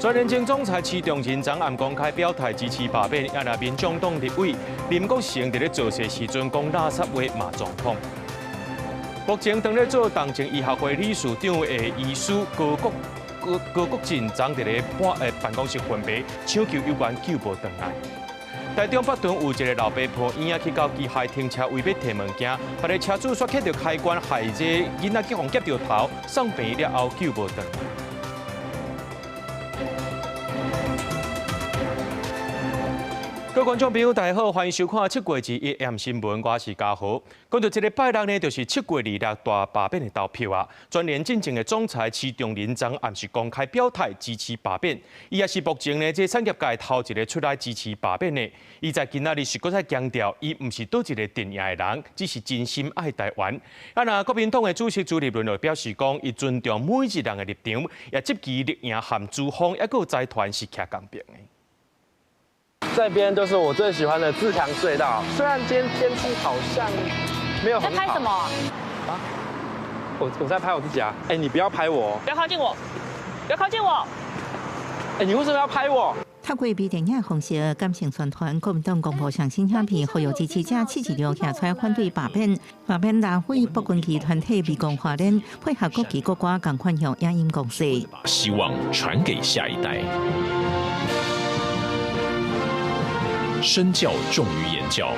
专廉政总裁徐中仁昨暗公开表态支持罢免，也那民众党立委林国成伫咧造势时阵讲垃圾话骂总统。目前当咧做东政医学会理事长的医师高国进，昨伫咧办公室分别抢救有关救无回来。台中北屯有一个老爸婆婴仔去到机械停车位要摕物件，别个车主却开着开关，害这囡仔去互夹着头，送病院了后救无回来。各位观众朋友，大家好，欢迎收看7月1日AM新闻，我是嘉豪。讲到这个拜六呢，就是7月2日大罢免的投票啊。专廉政政的总裁徐中仁昨暗时公开表态支持罢免，伊也是目前呢这产业界头一个出来支持罢免的。伊在今仔日是搁再强调，伊唔是倒一个镇压的人，只是真心爱台湾。啊，那国民党的主席朱立伦就表示讲，伊尊重每一人的立场，也积极力赢和资方，也有财团是徛公平的。这边就是我最喜欢的自强隧道。虽然今天天气好像没有很好。在拍什么？啊？我在拍我自己啊！哎，你不要拍我！不要靠近我！不要靠近我！哎，你为什么要拍我？透过微电影方式感性宣传，国民党公布上新影片，呼吁支持者7日下出来反对罢免。罢免大会不分期团体为公华联配合国旗国歌共款向影音公示，希望传给下一代。身教重于言教，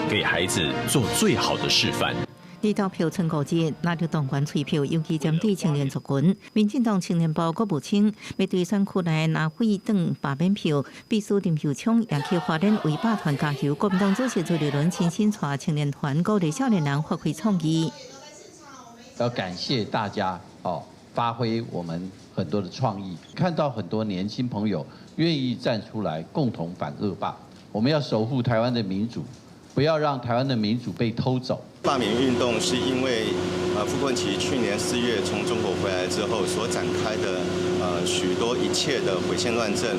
给孩子做最好的示范。离投票成果日，拿着党员催票，尤其针对青年族群，民进党青年部国务卿要对选区内拿回等罢免票，必须林秀聪也去花莲为罢团加油。国民党主席朱立伦亲身带青年团鼓励少年人发挥创意。要感谢大家发挥我们很多的创意，看到很多年轻朋友愿意站出来，共同反恶霸。我们要守护台湾的民主，不要让台湾的民主被偷走。罢免运动是因为傅昆萁去年4月从中国回来之后所展开的许多一切的毁宪乱政，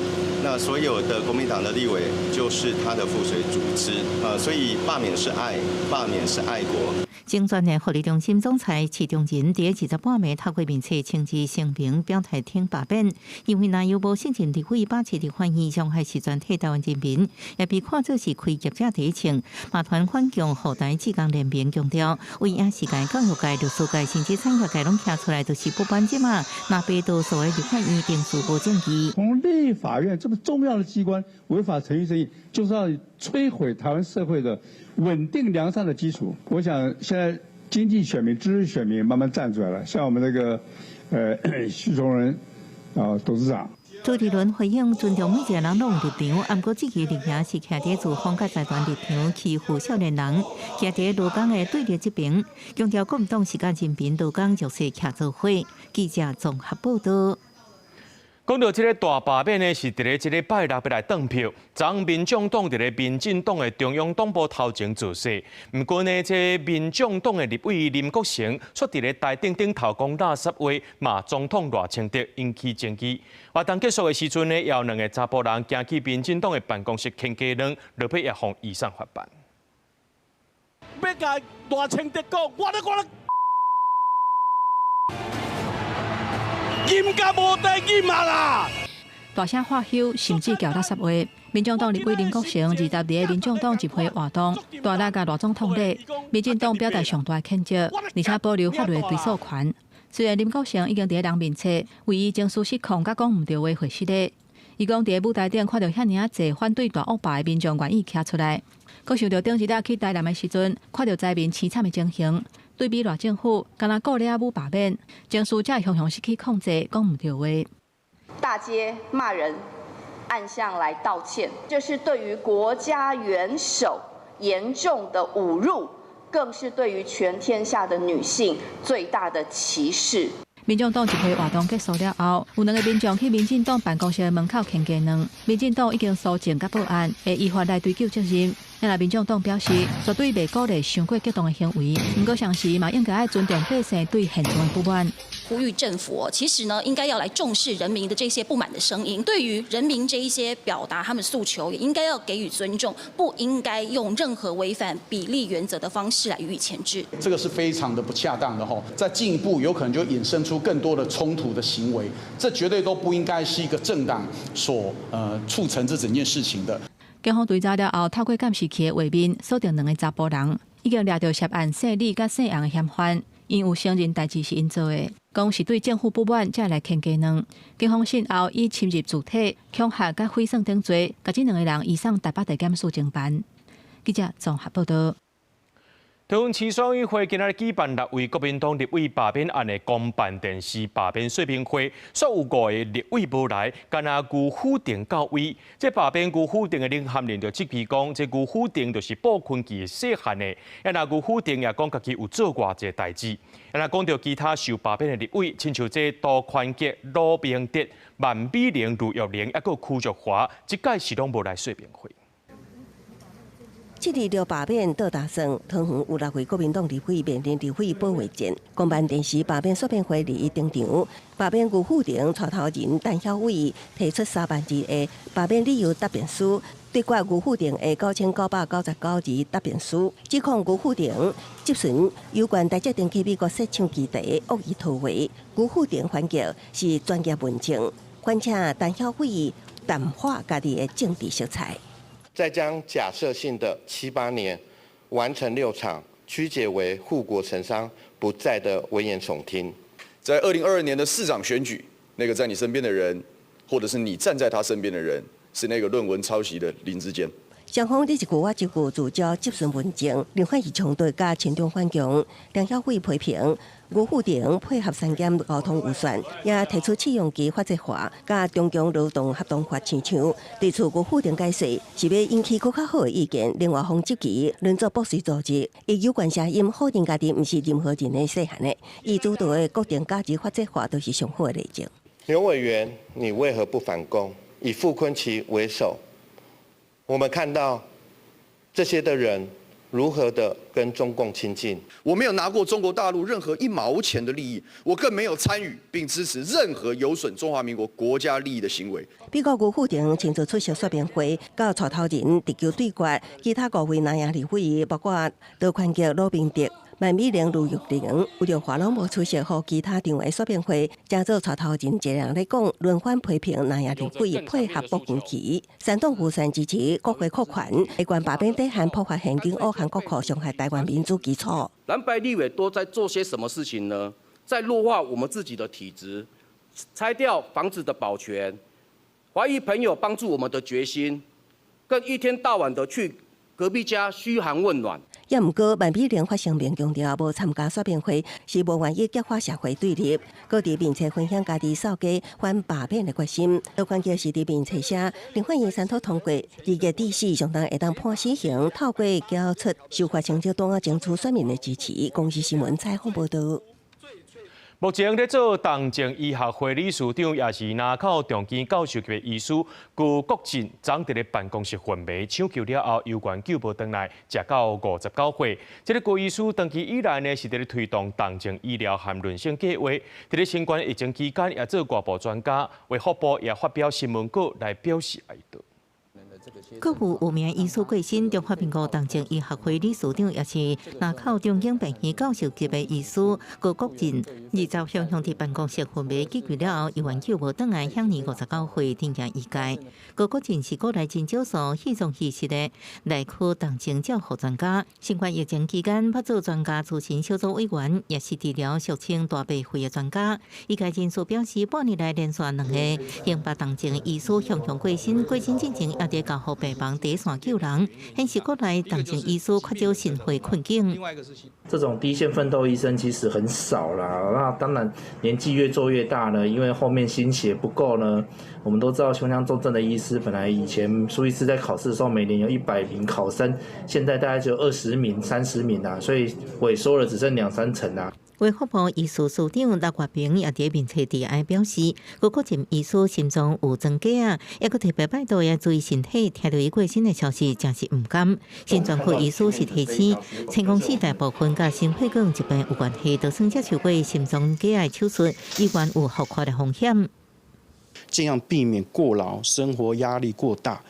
那所有的国民党的立委就是他的附随组织所以罢免是爱，罢免是爱国。竞选的福利中心总裁徐中仁在28暝透过面册亲自声明表态挺罢免，因为内有无信任立委把7日反映伤害是全体台湾人民，也被看作是开业者底层。马团反共后台志工联名强调，为影视界、教育界、律师界甚至产业界拢站出来，都是不满即嘛，那被多数的立法院定数无证据。从立法院这么重要的机关违法程序正义，就是要摧毁台湾社会的稳定良善的基础。我想现在经济选民、知识选民慢慢站出来了，像我们那个徐崇仁董事长。朱立伦回应尊重每一个人拢有立场，不过这个立场是徛在自方甲财团立场欺负少年人，徛在卢港的对立这边，强调国民党是甲人民卢港弱势徛做伙。记者综合报道。讲到这个大罢免呢，是伫咧这个拜六要来登票。昨民众党伫咧民进党的中央党部头前做势，不过呢，这民众党的立委林国成却伫咧台顶头讲垃圾话，骂总统赖清德，引起争议。活动结束的时阵呢，也有2个查甫人行去民进党的办公室牵鸡卵，落去也互移送法办。要甲赖清德讲，我严格无第严啊啦！大声喝休，甚至叫垃圾话。民众党立委林国成20日民众党集会活动，大力甲赖总统礼，民进党表达上大谴责，而且保留法律追诉权。虽然林国成已经伫人面册为伊情绪失控，甲讲唔对话回失礼，伊讲伫舞台顶看到遐尔侪反对大恶霸的民众愿意徛出来，佮想到顶一日去台南的时阵，看到灾民凄惨的情形。对比赖政府，敢若顾了无罢免，情绪才会失去控制，讲唔对话。大街骂人，暗巷来道歉，这是对于国家元首严重的侮辱，更是对于全天下的女性最大的歧视。民众党集会活动结束了后，有2个民众去民进党办公室门口牵鸡卵，民进党已经搜证甲报案，会依法来追究责任。那民众党表示，绝对袂鼓励伤过激动的行为，不过上时嘛应该爱尊重百姓对现状的不满。呼吁政府其实呢应该要来重视人民的这些不满的声音，对于人民这一些表达他们诉求，也应该要给予尊重，不应该用任何违反比例原则的方式来予以钳制。这个是非常的不恰当的再进一步有可能就衍生出更多的冲突的行为，这绝对都不应该是一个政党所促成这整件事情的。警方追查了后，透过监视器的画面，锁定2个查甫人，已经抓到涉案姓李甲姓杨的嫌犯，因有承认代志是因做的，讲是对政府不满才来牵鸡卵。警方讯后以侵入主体、恐吓甲毁损等罪，甲这2个人移送台北地检署侦办。记者综合报道。桃园市选委会今仔日举办6位国民党立委罢免案的公办电视罢免说明会，说有5个立委无来，干那辜否定到位。这罢免辜否定的领衔人就质疑讲，这辜否定就是保困期细汉的，那辜否定也讲家己有做偌济代志。那讲到其他受罢免的立委，亲像这杜宽吉、罗明德、万美玲、卢玉玲，还有邱淑华，这届是拢无来说明会。这日就罢免倒大算，桃园有6位国民党立委面临立委保卫战。公办电视罢免说明会日登场，罢免辜否定带头人陈晓伟提出3万字的罢免理由答辩书，对决辜否定的9999字答辩书，指控辜否定执行有关大决定去美国设枪基地恶意图为，辜否定反击是专业文证，关请陈晓伟淡化家己的政治色彩。再将假设性的7、8年完成6场，曲解为护国神商不在的危言耸听。在2022年的市长选举，那个在你身边的人，或者是你站在他身边的人，是那个论文抄袭的林志坚。双方你一句我一句，自交接顺文证，另反以冲突加群众反强。梁晓慧批评辜否定配合3检沟通有算，也提出试用期法制化，加中共劳动合同法亲像，提出辜否定解释是要引起更较好的意见。另外，方积极论作不实组织，以有关声音否定家己不是任何人的细汉的，以主导的国定价值法制化都是上好的例证。刘委员，你为何不反攻？以傅崐萁为首。我们看到这些的人如何的跟中共亲近。我没有拿过中国大陆任何1毛钱的利益，我更没有参与并支持任何有损中华民国国家利益的行为。美国辜否定亲自出席说明会，到带头人直球对决，其他5位南洋立委，包括杜宽吉、罗明德、万美玲、卢玉玲、吴柳华拢无出席，和其他场的说明会，加做带头人一人来讲，轮番批评南洋立委配合保护期，煽动互相支持国会扩权，有关罢免底限破坏现金恶行国库，伤害台湾民主基础。蓝白立委都在做些什么事情呢？在弱化我们自己的体制，拆掉房子的保全，怀疑朋友帮助我们的决心，更一天到晚的去隔壁家嘘寒问暖。也毋过，万美玲发声明强调，无参加说明会是无愿意激化社会对立，各地并且分享家己扫街反罢免的决心。有关键是伫并且写，另反映三读通过2月底4相当会当判死刑，透过交出司法成绩单争取选民的支持。公司新闻采访报道。目前在做动静医学会理事长，也是南口重建教授级的医师顾国进，昨伫咧办公室昏迷，抢救了后，有关救无回来，食到59岁。这个顾医师长期以来呢，是伫咧推动动静医疗和论性计划。伫咧新冠疫情期间，也做外部专家，为福部也发表新闻稿来表示哀悼。阁有5名医师过身，中华民国动静医学会理事长也是南口中央病院教授级的医师顾国进，20向伫办公室昏迷，急救了后，医院救无回来，享年59岁，定下医界。顾国进是国内诊疗所稀松稀释的内科动静照护专家，新冠疫情期间拍做专家咨询小组委员，也是治疗俗称大白肺的专家。医界人士表示，半年来连续2个英巴动静医师向过身，过身进程也伫交互病房第一线救人，显示国内动静医师缺少心肺困境。这种第一线奋斗医生其实很少啦，那当然年纪越做越大呢，因为后面心血不够呢。我们都知道胸腔重症的医师，本来以前苏医师在考试的时候每年有100名考生，现在大概只有20名、30名啊，所以萎缩了只剩2、3成啊。卫福部医师署长刘月平也伫面册致哀表示，郭国进医师心脏有增加啊，也佫特别拜托也注意身体，听到伊过身的消息真是毋甘。心脏科医师是提醒，成功市大部分甲心血管疾病有关系，就算接受过心脏假癌手术，依然有复发的风险。尽量避免过劳、生活压力过大、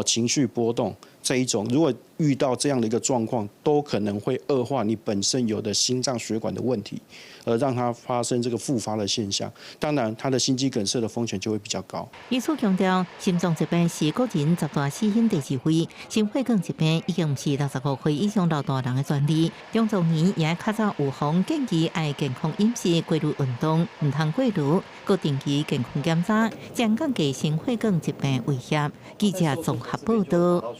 情绪波动这一种，如果遇到这样的一个状况，都可能会恶化你本身有的心脏血管的问题，而让它发生这个复发的现象。当然，它的心肌梗塞的风险就会比较高。医师强调，心脏疾病是个人10大死因第4位，心血管疾病已经不是65岁以上老大人的专利。中壮年也较早预防，建议爱健康饮食、规律运动，唔通过度，佮定期健康检查，将降低心血管疾病威胁。记者综合报道。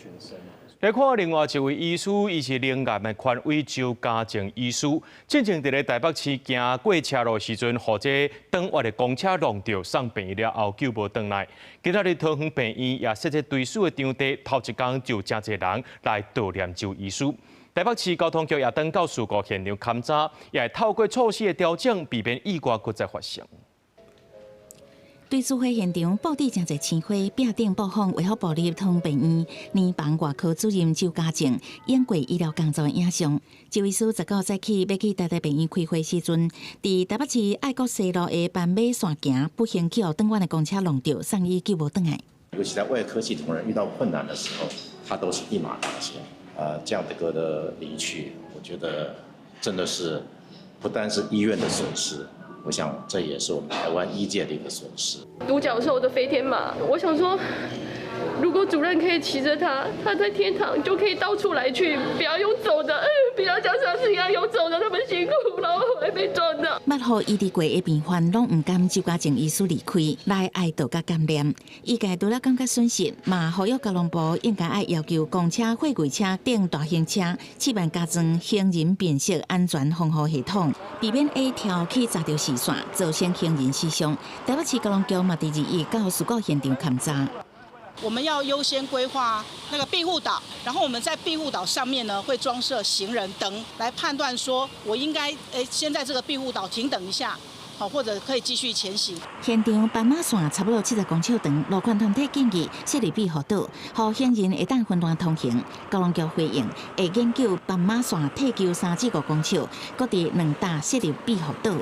来看另外一位医师，伊是灵岩的权威周家正医师，正伫咧台北市行过车路时阵，或者当晚的公车撞到送病院了后救无回来。今仔日桃园病院也设置追思的场地，头一天就真侪人来悼念周医师。台北市交通局也等到事故现场勘查，也透过措施的调整，避免意外搁再发生。对事发现场布置真侪鲜花，壁顶布放卫福部立桃园病院年房外科主任周家正演过医疗工作的影像。周医师19早起要去台大病院开会时阵，伫台北市爱国西路的斑马线行不幸去后转弯的公车撞到，送医救无回来。尤其在外科系同仁遇到困难的时候，他都是一马当先。这样的个的离去，我觉得真的是不单是医院的损失。我想这也是我们台湾医界的一个损失。独角兽的飞天马，我想说，如果主任可以骑着它，他在天堂就可以到处来去，不要用走的，不要像上次一样用走的，他们辛苦了，我还被撞到。捌互医治过的病患拢唔甘周家正医师离开，来哀悼甲感念。医界除了感觉损失，嘛呼吁交通部应该要求公车、货柜车等大型车试办加装行人辨识安全防护系统，避免A跳去砸到视线，造成行人死伤。台北市交通局嘛伫2日到事故现场勘查。我们要优先规划那个庇护岛，然后我们在庇护岛上面呢会装设行人灯，来判断说我应该先在这个庇护岛停等一下，好，或者可以继续前行。现场斑马线差不多70公尺长，路权团体建议设立庇护岛，让行人会当分段通行。交通局回应会研究斑马线退休3至5公尺，各地2大设立庇护岛。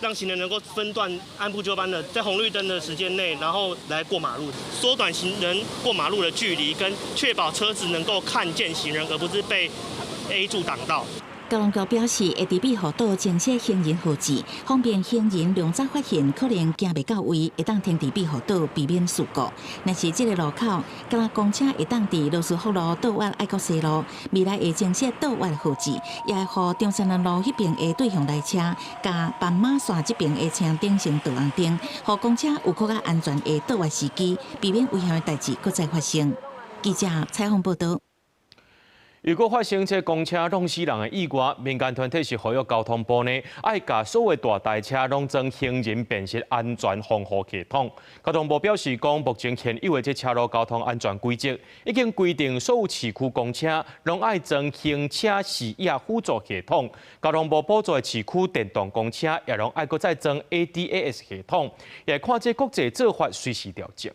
让行人能够分段按部就班的在红绿灯的时间内，然后来过马路，缩短行人过马路的距离，跟确保车子能够看见行人，而不是被 A 柱挡到。交通局表示，会伫庇护岛增设行人护志，方便行人量早发现可能行袂到位，会当停伫庇护岛，避免事故。若是这个路口，敢若公车会当伫罗斯福路倒弯爱国西路，未来会增设倒弯护志，也会互中山南路迄边的对向来车，甲斑马线这边的车顶成导红灯，互公车有更加安全的倒弯时机，避免危险的代志搁再发生。记者采访报道。如果发生这公车弄死人的意外，民间团体是呼吁交通部呢，爱甲所有大台车拢装行人辨识安全防护系统。交通部表示讲，目前现有的这车路交通安全规则已经规定，所有市区公车拢爱装行车视野辅助系统。交通部补助的市区电动公车也拢爱搁再装 ADAS 系统，也看这国际做法随时调整。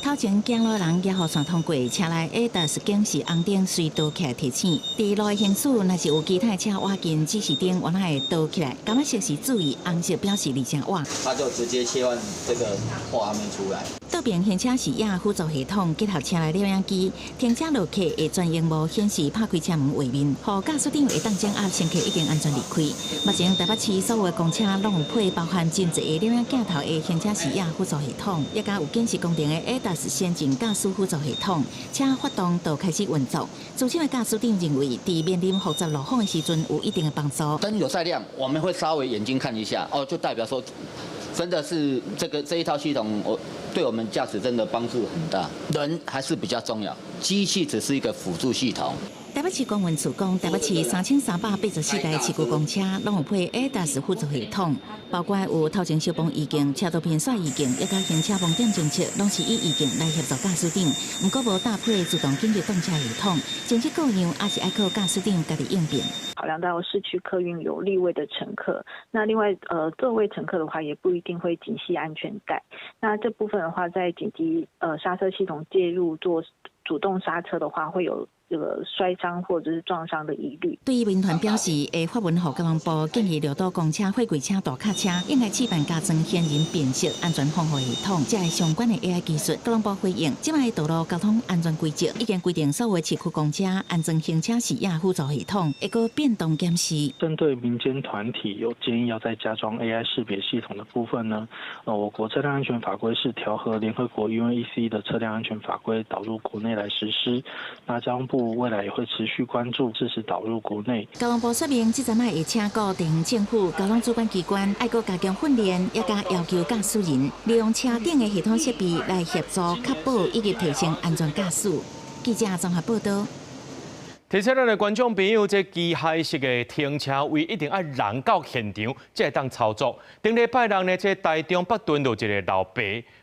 头前行路人也互线通过，车内 ADAS 警示红灯随倒起来提醒。伫路的行驶，若是有其他车挖进指示灯，原来会倒起来。感觉色是注意，红色表示离正晚。他就直接切换这个画面出来。倒边行车视野辅助系统结合车内摄影机，停车落客会专荧幕显示拍开车门画面，互驾驶长会当掌握乘客已经安全离开。目前台北市所有的公车拢有配包含真侪个摄影镜头的行车视野辅助系统，也加有警示功能的 ADAS。先进驾驶辅助系统，车发动就开始运作。资深的驾驶长认为，伫面临复杂路况的时阵有一定的帮助。灯有在亮，我们会稍微眼睛看一下，就代表说，真的是这一套系统，对我们驾驶真的帮助很大。人还是比较重要，机器只是一个辅助系统。台北市公运处讲，台北市3384台市区公车拢有配 ADAS 辅助系统，包括有头前小帮预警、车道偏煞预警，一甲行车盲点侦测，拢是以预警来协助驾驶长。不过无搭配自动紧急动车系统，前期各样也是爱靠驾驶长家己应变。考量到市区客运有立位的乘客，那另外座位乘客的话也不一定会紧系安全带。那这部分的话，在紧急刹车系统介入做主动刹车的话，会有这个摔伤或者是撞伤的疑虑。对于民团表示，会发文予交通部建议六道公车、货柜车、大客车应该置办加装显人辨识安全防护系统，这系相关的 AI 技术。交通部回应，即卖道路交通安全规则已经规定，所有市区公车安全行车视野辅助系统会个变动检视。针对民间团体有建议要再加装 AI 识别系统的部分呢，我国车辆安全法规是调和联合国 UNECE 的车辆安全法规导入国内来实施。那交通部未来也会持续关注，支持导入国内。交通部说明，即阵卖会请各地方政府、交通主管机关，爱搁加强训练，也加要求驾驶人利用车顶的系统设备来协助确保以及提升安全驾驶。记者综合报道。提醒咱的观众朋友，这机械式的停车位一定要人到现场才会当操作。顶礼拜六呢，这台中北屯有一个老爸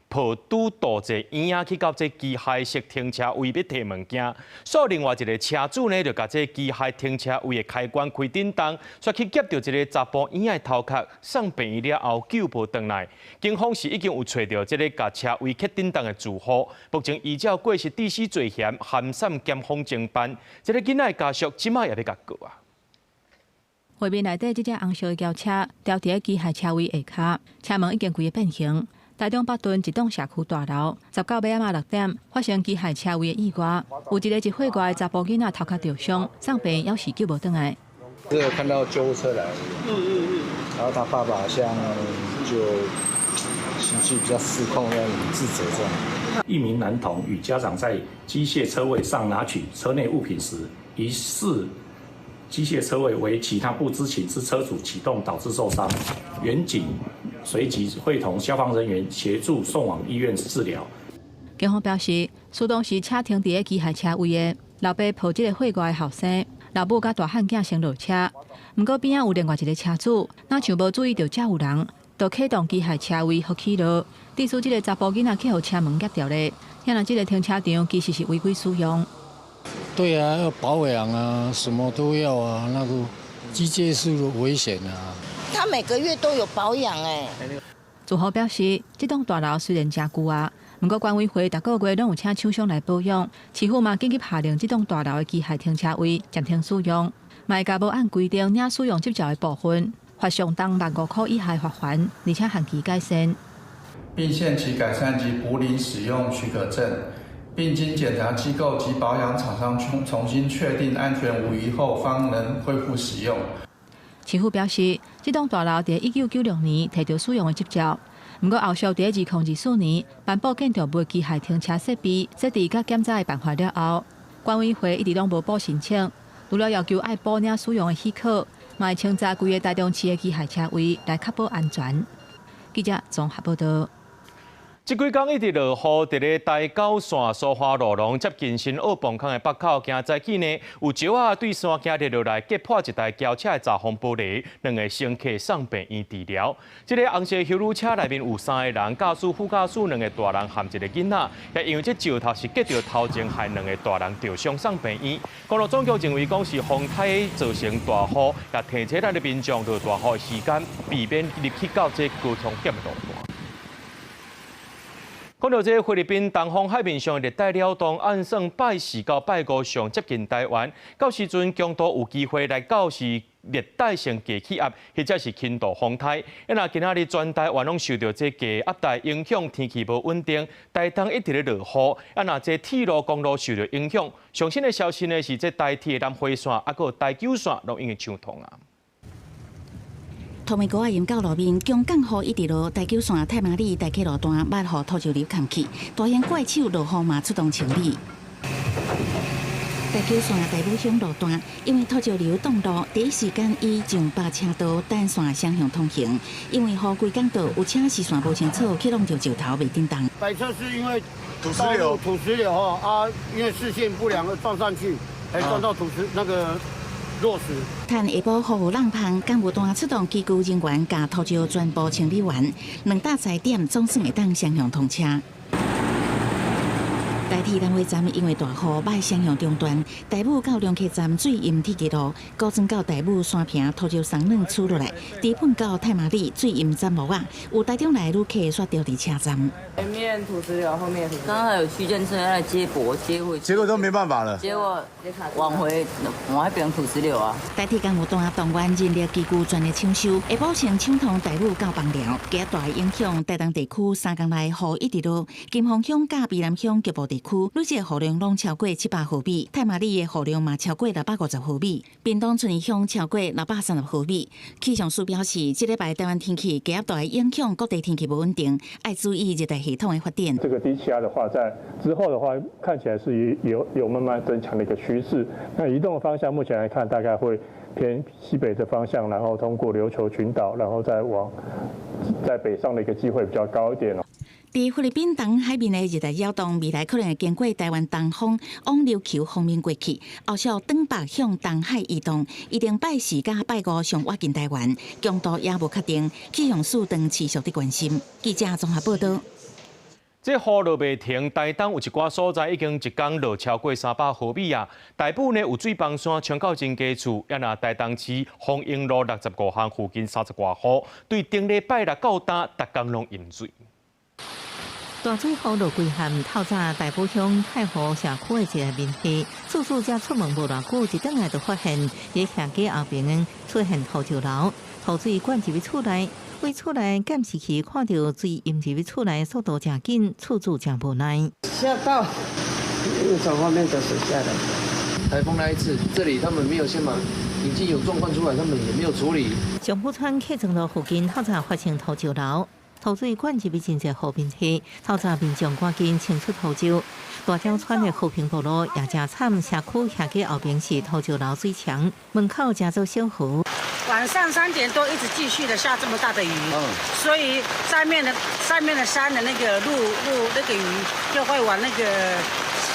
抱拄大只婴仔去到这机械式停车位要摕物件，所以另外一个车主呢，就把这机械停车位的开关开叮当，却去夹到一个查甫婴仔的头壳，送病院了后救无回来。警方是已经有找到这个把车位开叮当的住户，目前依照过失致死罪嫌、含散兼风侦办。这个囡仔家属即马也要甲告啊。画面内底这只红色的轿车吊伫机械车位下骹，车门已经规个变形。台中北屯一栋社区大楼，19尾仔6点发生机械车位的意外，有一个一岁外的查甫囡仔头壳受伤，送病要是救无回来。这个看到救护车来，然后他爸爸好像就情绪比较失控，要自责这样。一名男童与家长在机械车位上拿取车内物品时，疑似机械车位为其他不知情之车主启动导致受伤，员警随即会同消防人员协助送往医院治疗。警方表示，事当时车停伫机械车位的老爸抱这个岁外的后生，老母甲大汉囝先落车，不过边仔有另外一个车主，哪像无注意到遮有人，就启动机械车位互起落，致使这个查甫囡仔去互车门夹掉咧。显然，这个停车场其实是违规使用。对啊，要保养啊，什么都要啊，那个机械是危险啊。他每个月都有保养哎。住户表示，这栋大楼虽然真旧啊，不过管委会逐个月拢有请厂商来保养，市府嘛紧急下令这栋大楼的机械停车位暂停使用，嘛甲无按规定领使用执照的部分，罚相当15000块以下罚款，而且限期改善，并限期改善及补领使用许可证。并经检查机构及保养厂商重新确定安全无虞后，方能恢复使用。市府表示，这栋大楼在1996年摕到使用的执照，不过后续在2024年颁布建筑物机械停车设备设置甲检查的办法了后，管委会一直拢无补申请，除了要求爱补领使用的许可，嘛会清查规个台中市的机械车位来确保安全。记者综合报道。这几天一直落雨，伫咧台九线苏花路龙接近新澳磅空的北口，今早起呢有石仔对山行入落来，击破一台轿车的闸风玻璃，2个乘客送病院治疗。这个红色休旅车内面有3个人，驾驶、副驾驶2个大人含1个囡仔，也因为这石头是击到头前，害2个大人受伤送病院。公路总局认为讲是风台造成大雨，也提醒咱的民众落大雨的时间，避免入去到这交通点的路段。讲到这菲律宾东方海面上热带扰动，按算拜4到拜5上接近台湾，到时阵强度有机会来到是热带性低气压，或者是轻度风台。那今仔日全台湾拢受到这低压带影响，天气无稳定，台东一直咧落雨。那这铁路、公路受到影响，上新的消息呢是这台铁南回线，还有台九线拢已经畅通啊。土美国啊，沿到路面，强降雨一直落，台九线太麻里台客路段捌雨土石流扛去，大型怪手落雨嘛出动清理。台九线台武乡路段，因为土石流挡路，第一时间以上8车道单线双向通行。因为雨规港道有车视线无清楚，去弄到石头袂叮当。摆车是因为土石流哈啊，因为视线不良而撞上去，还撞到土石那个落石。趁下晡服务冷碰，干部单出动机构人员，甲土石全部清理完，2大载点总算会当双向通车。台铁南回站因为大雨，歹双向中断，台武到龙溪站水淹铁轨路，高层到台武山坪土石松软出落来，地碰到太麻里水淹站无啊，有台中来旅客煞掉伫车站。前面土石流，后面土石流。刚刚有区间车来接驳，接回去。结果都没办法了。结果往回往那边土石流啊。台铁干部单动员人力机构全力抢修，下晡前抢通台武到枋寮，今日大影响台东地区3天内雨一直落，金峰乡甲美南乡局部地区累计雨量拢超过700毫米，太麻里的雨量嘛超过650毫米，屏东春义乡超过630毫米。气象署表示，这礼拜台湾天气今日大影响各地天气不稳定，要注意热带系统的发展。这个低气压的话，在之后的话，看起来是有慢慢增强的一个趋势。那移动的方向目前来看，大概会偏西北的方向，然后通过琉球群岛，然后再往在北上的一个机会比较高一点。伫菲律宾东海面的热带扰动，未来可能会经过台湾东方往琉球方面过去，后续东北向东海移动，一定拜4甲拜5上挖近台湾，强度也无确定，气象署当持续的关心。记者综合报道。这雨落袂停，台东有一寡所在已经一天落超过300毫米啊。台北呢有水崩山冲到真家厝，也那台东市丰英路65巷附近30多户，对顶礼拜6到今，逐天拢淹水。大水雨落归旱，透早大埔乡太湖社区的一个面溪，住宿者出门无偌久，一转来就发现，伫下街后边出现土石流，土水灌入去厝内，为厝内监视器看到水淹入去厝内速度真紧，厝主真无奈。吓到，从后面的水下来。台风来一次，这里他们没有先把已经有状况出来，他们也没有处理。上埔村客庄路附近透早发生土石流。土水灌入去真侪河面溪，透早民众赶紧清出土石。大鸟川的和平道路也真惨，社区下街后边是土石流水墙，门口真做小河。晚上3点多一直继续的下这么大的雨，所以上面的山的那个路那个雨就会往那个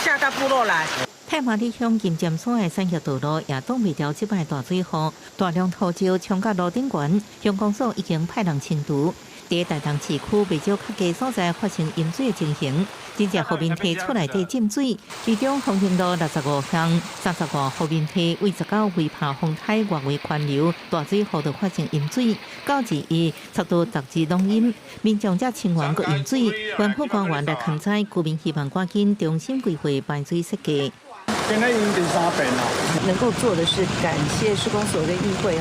下到部落来。太麻里乡金尖山的产业道路也挡袂掉这摆大水雨，大量土石冲到路顶悬，乡公所已经派人清除。伫台东市区未少较低所在发生淹水的情形，真正河面溪厝内底浸水，其中丰兴路65巷30外河面溪为19位爬风台外围宽流，大水雨就发生淹水，到2测度12拢淹，民众则清完个淹水，县府官员来勘采，居民希望赶紧重新规划排水设计。现在已经第3遍了。能够做的是感谢市公所跟议会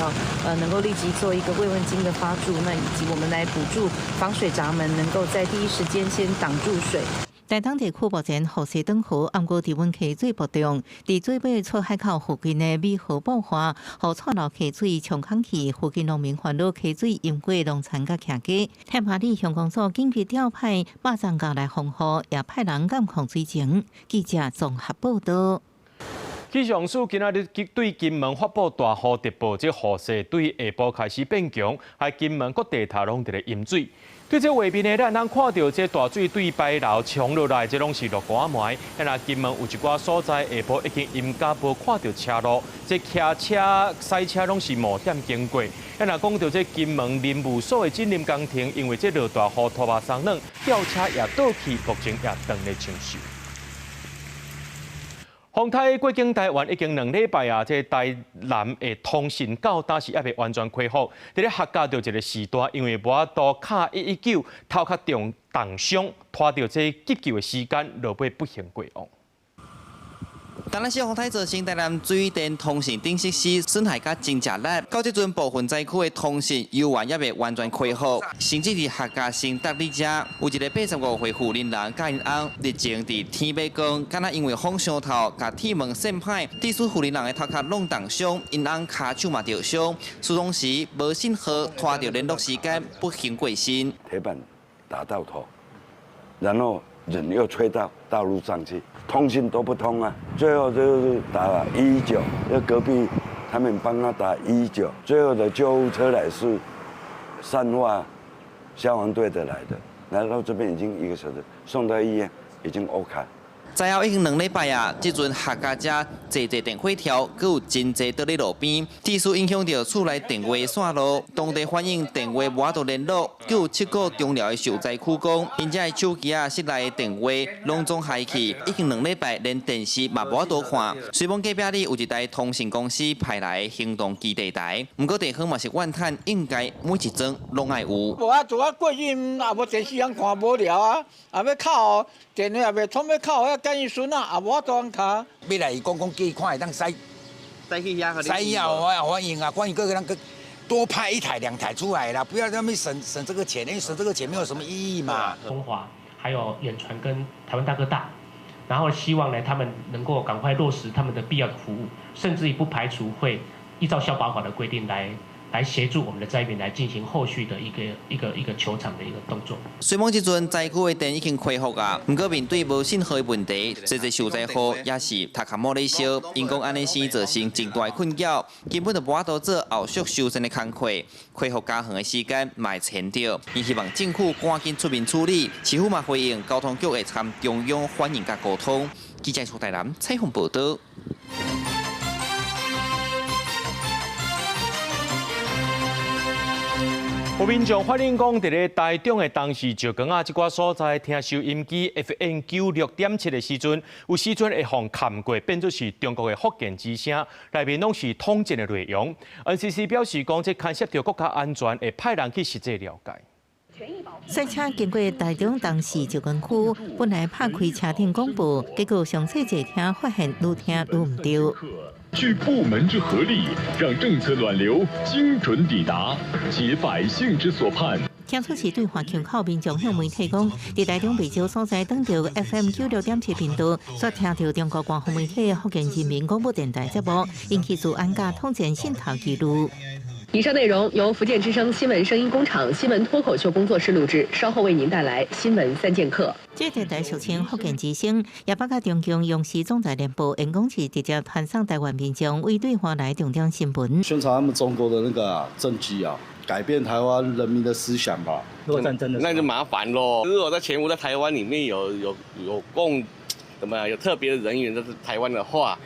能够立即做一个慰问金的发注，那以及我们来补助防水闸门，能够在第一时间先挡住水。台东地区目前雨势短雨，暗过低温溪水波动，伫水尾出海口附近的美河爆发，互串流溪水冲空气，附近农民烦恼溪水淹过农田甲徛街。太麻里乡公所紧急调派马上甲来防护，也派人监控水情。记者综合报道。气象署今仔日对金门发布大雨特报，这雨势对下晡开始变强，还金门各地头拢伫咧淹水。对这画面呢，咱能看到这大水对摆楼冲落来，这拢是落寒霾。那金门有一寡所在下晡已经淹到无看到车路，这骑车、驶车拢是冒点经过。那讲到这金门林务所的警林工程，因为这落大雨拖把松软，吊车也倒去，目前也等咧清修。风台过境台湾已经2礼拜啊，这台南的通讯到当时还未完全恢复。伫咧客家着一个时段，因为无法度卡119头壳重重伤，拖到这急救的时间，落尾不幸过往。当然是风台造成台南水电通讯等设施损害甲真正力，到这阵部分灾区的通讯犹原也未完全恢复，甚至伫客家省达里遮有一个85岁妇人人甲因翁日前伫天马宫，敢若因为风伤头，甲铁门线歹，致使妇人人的头壳弄重伤，因翁骹手嘛着伤，疏通时无信号，拖着联络时间不幸过身。铁板打到头，然后人又吹到道路上去。通信都不通啊，最后就是打了119，那隔壁他们帮他打119，最后的救护车来是善化消防队的来的，来到这边已经1个小时，送到医院已经 OK。在后已经2礼拜啊，这阵客家者坐电火条，佮有真侪倒咧路边，地势影响到厝内电话线路，当地反映电话无法度联络，佮有7个重要的受灾区讲，因这手机啊、室内的电话拢总坏去，已经2礼拜连电视嘛无法度看。随望隔壁里有一台通讯公司派来的行动基地台，不过地方嘛是怨叹，应该每一桩拢爱有。无啊，做啊过去也无电视通看无聊啊，也要靠电话也袂通要靠遐干预孙啊，也无法度通卡。要来讲寄看会当使去遐，使要啊欢迎啊，欢迎各个人多派1台2台出来啦，不要那么省这个钱，因为省这个钱没有什么意义嘛。中华还有远传跟台湾大哥大，然后希望呢他们能够赶快落实他们的必要的服务，甚至于不排除会依照消保法的规定来协助我们的灾民来进行后续的一个求偿的一个动作。虽望这阵灾区的电已经恢复啊，不过面对无信号的问题，这些受灾户也是头壳摸咧烧，因讲安尼先造成真大的困扰，根本就无法度做后续修缮的工课，恢复家园的时间嘛会前着，因希望政府赶紧出面处理。市府嘛回应交通局会参中央反映甲沟通。记者苏台南采访报道。有民众反映讲，伫咧台中的东势石岗啊，一寡所在听收音机 FM 96.7的时阵，有时阵会互砍过，变作是中国的福建之声，内面拢是统战的内容。NCC 表示讲，这牵涉到国家安全，会派人去实际了解。赛车经过台中东势石岗区，本来拍开车顶广播，结果上细坐听发现愈听愈唔对。聚部门之合力，让政策暖流精准抵达，解百姓之所盼。听出是对华腔口民众向媒体讲，伫台中不少所在登着 FM 96.7频道，所听到中国官方媒体的福建人民广播电台节目，引起驻安家统战信头记录。以上内容由福建之声新闻声音工厂新闻脱口秀工作室录制，稍后为您带来新闻3剑客。这电台俗称福建之声，也包括中共央视总台联播，因讲是直接传送台湾民众为对华来重点新闻，宣传他们中国的那个政绩啊，改变台湾人民的思想吧。如果战争的那就麻烦喽。如果在前无在台湾里面有怎么样有特别的人员在台湾的话，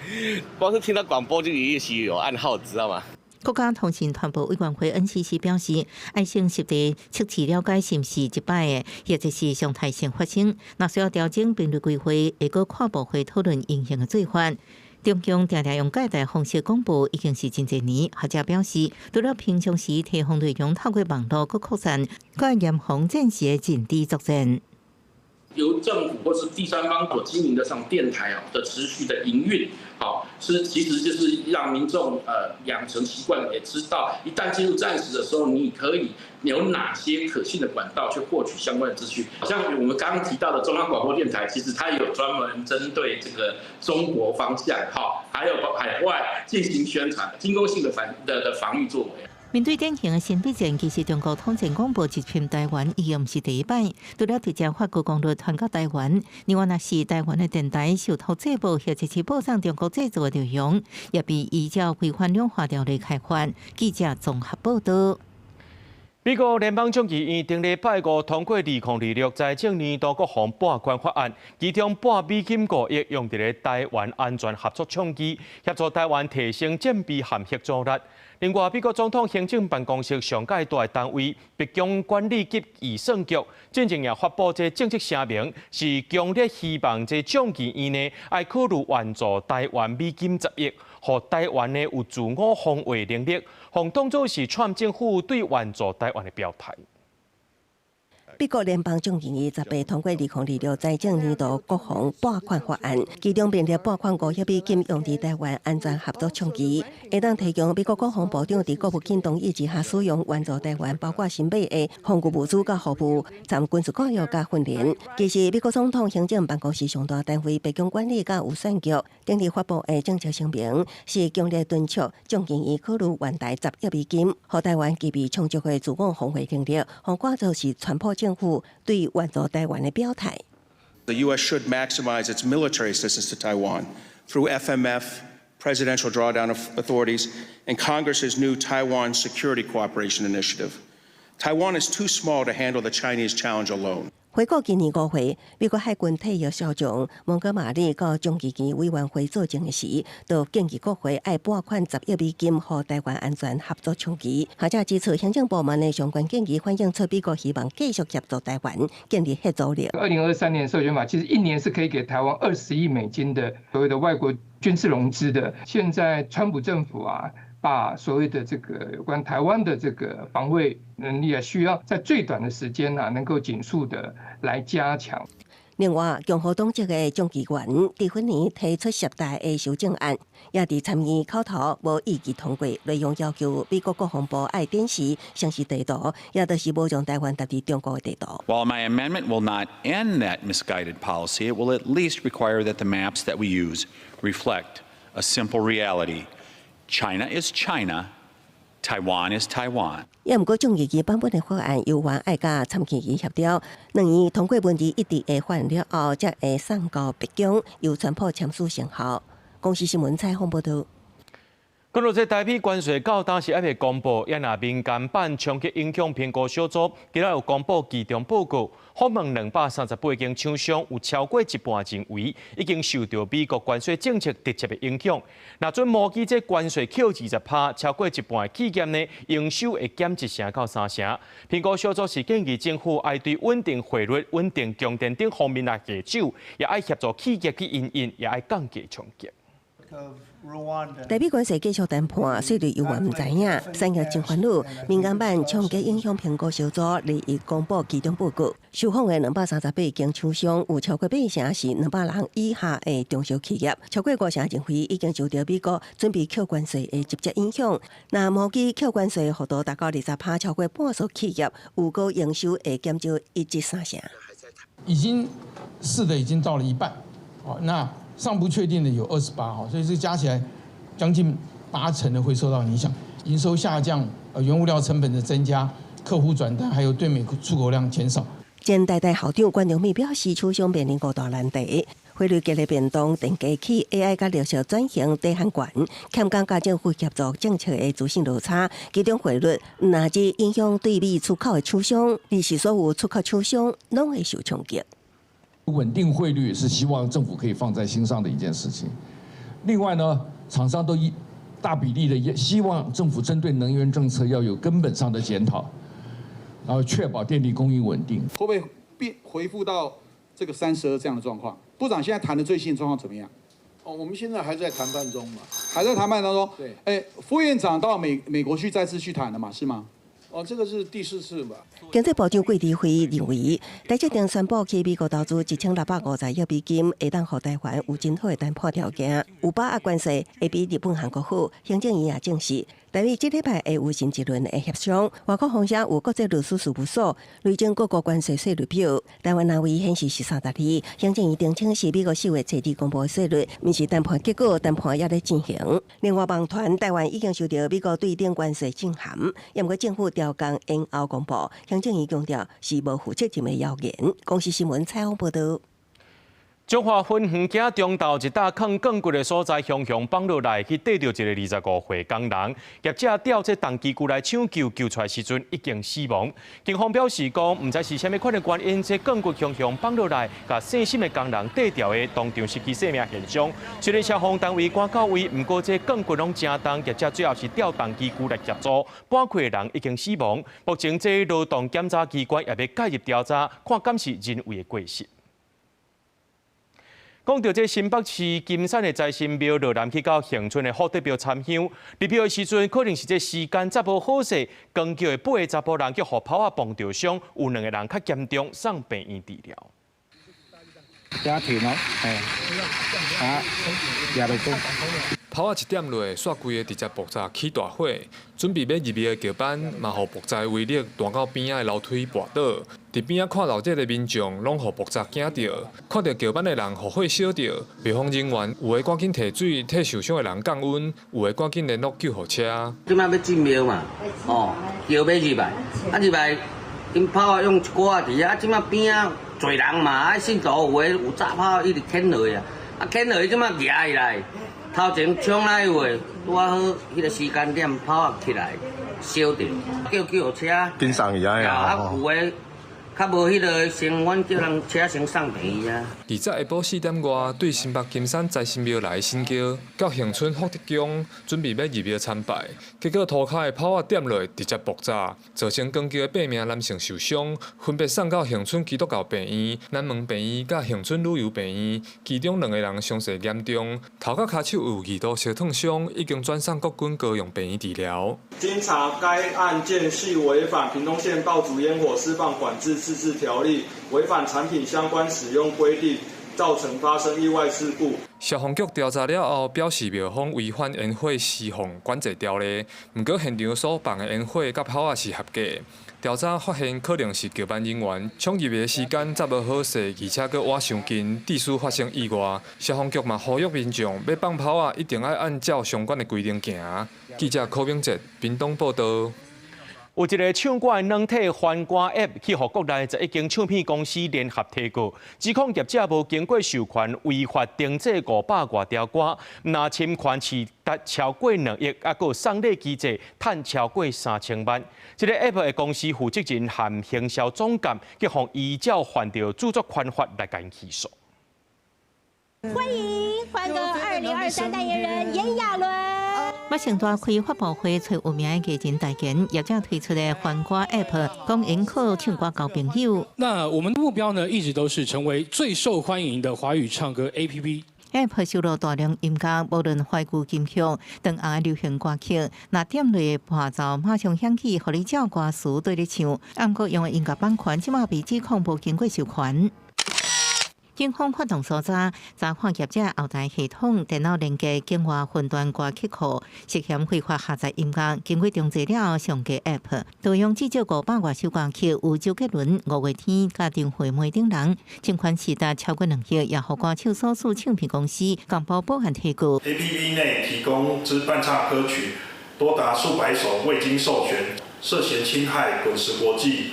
光是听到广播就也许有暗号，知道吗？国家通信传播委员会 NCC 表示，爱先实地测试了解是毋是一摆的，或者是常态性发生。若需要调整频率规划，会搁跨部会讨论应用的做法。中共常常用介大方式广播已经是真侪年，学者表示，除了平常时提供内容透过网络搁扩散，搁严防战时的阵地作战。由政府或是第三方所经营的像电台的持续的营运，其实就是让民众养成习惯，也知道一旦进入战时的时候，你可以有哪些可信的管道去获取相关的资讯。像我们刚刚提到的中央广播电台，其实它有专门针对这个中国方向，还有海外进行宣传、进攻性的防御作为。面对典型的新逼战，其实中国统战广播入侵台湾已经不是第一摆，除了直接发高功率传到台湾，另外若是台湾的电台受到制播或者是播送中国制作的内容，也被依照违反两化条例开罚。记者综合报道。美国联邦众议院顶礼拜五通过2026财政年度各项拨款法案，其中拨美金5亿用在台湾安全合作倡议，协助台湾提升战备和协助力。另外，美国总统行政办公室上界大的单位白宫管理及预算局，最近也发布这正式声明，是强烈希望这众议院内爱考虑援助台湾美金10亿，让台湾呢有自我防卫能力，互当作是川普政府对援助台湾的表态。美国联邦众议院18通过2026财政年度各项拨款法案，其中编列拨款5亿美金用在台湾安全合作倡议，会当提供美国国防部长在国务卿同意之下使用援助台湾，包括新买的防御物资甲服务、参军事教育甲训练。其实，美国总统行政办公室上大单位白宫管理甲预算局顶日发布的政策声明，是强烈敦促众议院考虑援台10亿美金，让台湾具备充足的自我防卫能力，互挂做是传播政府对援助台湾的表态。The U.S. should maximize its military assistance to Taiwan through FMF, presidential drawdown of authorities, and Congress's new Taiwan Security Cooperation Initiative. Taiwan is too small to handle the Chinese challenge alone. 回顾今年5月，美国海军退役少将蒙哥马利到中期间委员会作证时，就建议国会爱拨款10亿美金，和台湾安全合作冲击。学者指出，行政部门的相关建议反映出美国希望继续协助台湾建立核阻力。2023年授权法其实1年是可以给台湾20亿美金的所谓的外国军事融资的。现在川普政府把所谓的这个有关台湾的这个防卫能力需要在最短的时间能够紧速的来加强。另外，共和党籍的众议员伫去年提出10大的修正案，也伫参议口头无意义通过，内容要求美国国防部爱展示详细地图，也就是无将台湾搭伫中国的地图。While my amendment will not end that misguided policy, it will at least require that the maps that we use reflect a simple reality. China is China, Taiwan is Taiwan. 也毋过，众议院版本的法案由原爱甲参议院协调，2院通过文字一致的法案了后，才会送到白宫，由川普签署生效。公司新闻采访报道。讲到这台币关税到当时还未公布，也那民间版冲击影响评估小组今仔有公布其中报告，访问238间厂商，有超过一半认为已经受到美国关税政策直接的影响。那准模拟这关税扣20%，超过一半的企业呢营收会减1成到3成。评估小组是建议政府爱对稳定汇率、稳定供电等方面来下手，也爱协助企业去应应，也爱降低冲击。台币关税继续谈判，税率犹原唔知影。3月真烦恼，民间版冲击影响评估小组2日公布其中报告，受访的238间厂商有超过8成是200人以下的中小企业，超过5成认为已经受到美国准备扣关税的直接影响。那模拟扣关税幅度达到20%，超过半数企业预估营收会减少1至3成。已经试的已经到了一半，那尚不确定的有28，所以这加起来将近8成的会受到影响，营收下降，原物料成本的增加，客户转单，还有对美出口量减少。前台大校长关荣美表示，厂商面临5大难题：汇率激烈变动、电价起、AI 甲绿色转型低限管，欠港加政府协助政策的资讯落差，其中汇率乃至影响对美出口的厂商，而是所有出口厂商拢会受冲击。稳定汇率是希望政府可以放在心上的一件事情。另外呢，厂商都大比例的也希望政府针对能源政策要有根本上的检讨，然后确保电力供应稳定。会不会恢复到这个32这样的状况？部长现在谈的最新的状况怎么样？我们现在还在谈判中嘛。还在谈判当中。对。副院长到美国去再次去谈了嘛？是吗？这个是第4次吧。经济部长桂枝辉认为，台积电宣布去美国投资1650亿美金，会当予台湾有真好的谈判条件，有把握关系会比日本、韩国好。行政院也证实，台美这礼拜会有新一轮的协商。外国方向有国际律师事务所累进各国关税税率表，台湾单位显示是32。行政院澄清是美国4月初底公布的税率，不是谈判结果，谈判也在进行。另外，网传台湾已经受到美国对顶关税震撼，也不过政府调工延后公布。行政院强调是无负责任的谣言。公司新闻采访报道。中华分园街中道一搭坑更骨的所在，熊熊放落来，去逮到一个25岁工人，业者调这重机具来抢救，救出来时阵已经死亡。警方表示讲，唔知是虾米款的原因，这更骨熊熊放落来，甲姓心的工人逮掉的当场失去生命现象。虽然消防单位赶到位，不过这更骨拢正重，业者最后是调重机具来协助，半溃的人已经死亡。目前这劳动检查机关也要介入调查，看敢是人为的过失。讲到这新北市金山的财神庙，落南去到恒春的福德庙参香，入庙的时阵可能是这时间则无好势，光桥的8个查甫人叫互炮啊碰着伤，有2个人较严重，送病院治疗。家庭哦，也落工。炮啊1点落，煞规个直接爆炸起大火，准备要入庙的桥板，嘛互爆炸威力弹到边仔的楼梯跋倒。伫边仔看到这个民众，拢互爆炸惊着，看到桥板的人互火烧着，消防人员有的赶紧提水替受伤的人降温，有的赶紧联络救护车。即摆要进庙嘛，桥要入来，入来，因炮啊用一股啊伫啊，即摆边仔侪人嘛，啊信徒有的有炸炮一直牵落去啊，牵落去即摆夹起来。头前冲来话，拄好迄个时间点，炮啊起来，烧着，叫救护车。紧送伊啊！啊，有诶较无迄个先，阮叫人车先送病医啊。而在下晡4点外，对新北金山财神庙来新桥到恒春福德宫，准备要入庙参拜，结果涂骹的炮仔点落直接爆炸，造成光桥的8名男性受伤，分别送到恒春基督教病院、南门病院甲恒春旅游病院，其中2个人伤势严重，头甲骹手有2度烧烫伤，已经转送国军高雄病院治疗。经查，该案件系违反屏东县爆竹烟火释放管制自治条例，违反产品相关使用规定，造成发生意外事故。消防局调查了后，表示庙方违反烟火释放管制条例，不过现场所放的烟火甲炮仔是合格。调查发现，可能是交办人员冲入的时间才无好势，而且佫挖伤近，致使发生意外。消防局嘛呼吁民众要放炮仔，一定要按照相关的规定行。记者柯明哲，屏东报道。有一个唱歌的软体翻歌 App 去互国内11间唱片公司联合提告，指控业者无经过授权违法定制500多条歌，那侵权市值超过2亿，还有送礼机制赚超过3000万。这个 App 的公司负责人和行销总监，结互依照犯着著作权法来进行起诉。欢迎欢歌2023代言人炎亚纶。马上大开发布会，找有名的艺人代言，业者推出的翻歌 App， 供演靠唱歌交朋友。那我们的目标呢，一直都是成为最受欢迎的华语唱歌 APP。App 收录大量音乐，无论怀旧金曲、当下流行歌曲，那点类伴奏马上响起，互你照歌词对你唱。不过用的音乐版权，即马被指控无经过授权。警方发动搜查，查看业者后台系统、电脑连接境外云端歌曲库，涉嫌非法下载音乐。经过重查了后，上架 App， 盗用至少500多首歌曲，有周杰伦、5月天、家庭会妹等人，侵权市值超过2亿，也互歌手所属唱片公司公布保安提告。APP 内提供之伴唱歌曲多达数百首未经授权，涉嫌侵害滚石国际、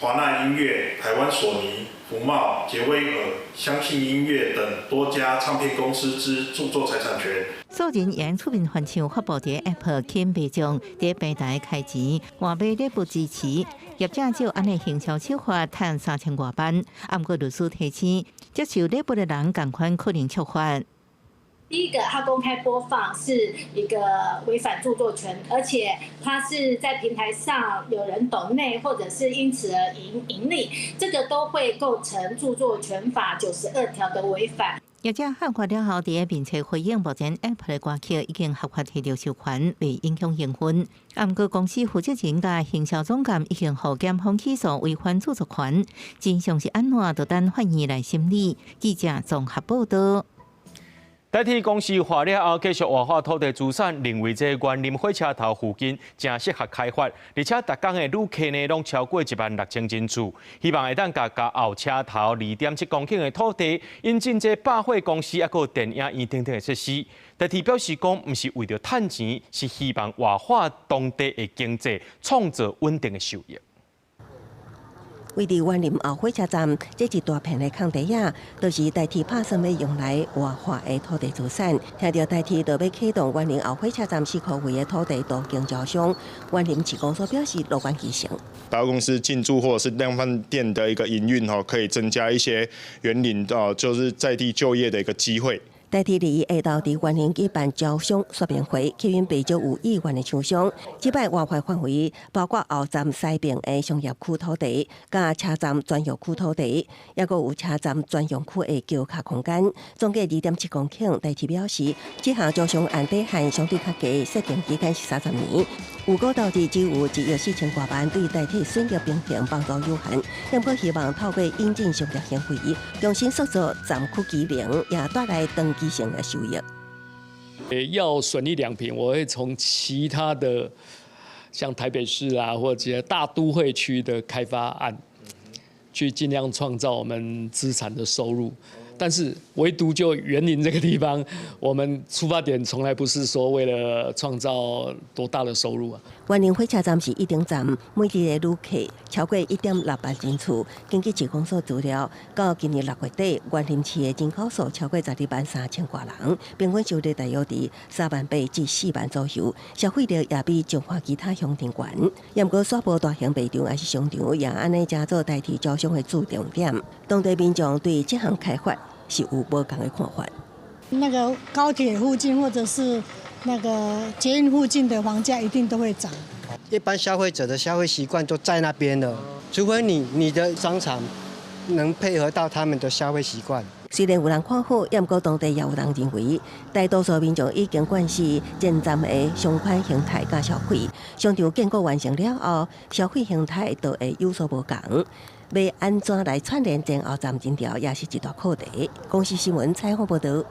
华纳音乐、台湾索尼、福茂、杰威尔、相信音乐等多家唱片公司之著作财产权。素人演出面翻唱发布在 App 肯被将在平台开钱，换买内部支持。业者就按呢行销手法赚3000多万，不过律师提醒，接受内部的人同款可能触法。第一个，它公开播放是一个违反著作权，而且它是在平台上有人抖内或者是因此而盈利，这个都会构成著作权法92条的违反。业者喊话了后，并且回应目前 App 的歌曲已经合法提到授权，未影响营运。不过公司负责人甲行销总监已经互检方起诉违反著作权，真相是安怎，就等法院来审理。记者综合报道。代替公司化了后，继续活化土地资产，认为这园林火车头附近正适合开发，而且逐工的旅客呢，拢超过16000人次。希望会当甲后车头2.7公顷的土地，引进这百货公司，还有电影院等等的设施。代替表示讲，毋是为着趁钱，是希望活化当地的经济，创造稳定的收益。位伫园林后火车站，这一大片的空地仔，都是代替拍算要用来活化的土地资产。听到代替就要启动园林后火车站4块位的土地都经销商，园林市公所表示乐观其成。百货公司进驻或者是量贩店的一个营运可以增加一些园林就是在地就业的一个机会。代替2月下昼伫园林举办招商说明会，吸引不少有意愿的厂商。这摆活化范围包括后站西边的商业区土地、甲车站专用区土地，也阁有车站专用区的桥卡空间，总计2.7公顷。代替表示，这项招商案底限相对较低，设定期间是30年。有股投资只有1亿4000多万，对代替损益平衡帮助有限。因过希望透过引进商业行为，重新塑造站区机能，也带来长期性的收益。要顺利良平，我会从其他的像台北市啊，或者大都会区的开发案，去尽量创造我们资产的收入。但是唯独就园林这个地方，我们出发点从来不是说为了创造多大的收入啊。园林火车站是一顶站，每日的旅客超过1.6万人次。根据市公所资料，到今年6月底，园林市的人口数超过12万3000多人，平均收入大约伫3万8至4万左右，消费力也比彰化其他乡镇悬。也毋过，沙坡大型卖场还是商场，也安尼加做代替招商的主重点。当地民众对这项开发是有无同的看法。那个高铁附近或者是那个捷运附近的房价一定都会涨。一般消费者的消费习惯都在那边了，除非你的商场能配合到他们的消费习惯。虽然有人看好，也毋过当地也有人认为，大多数民众已经惯习前站的商款形态甲消费，商场建构完成了后，消费形态都会有所不同。要安怎来串联前后站人潮，也是一大课题。公视新闻采访报道。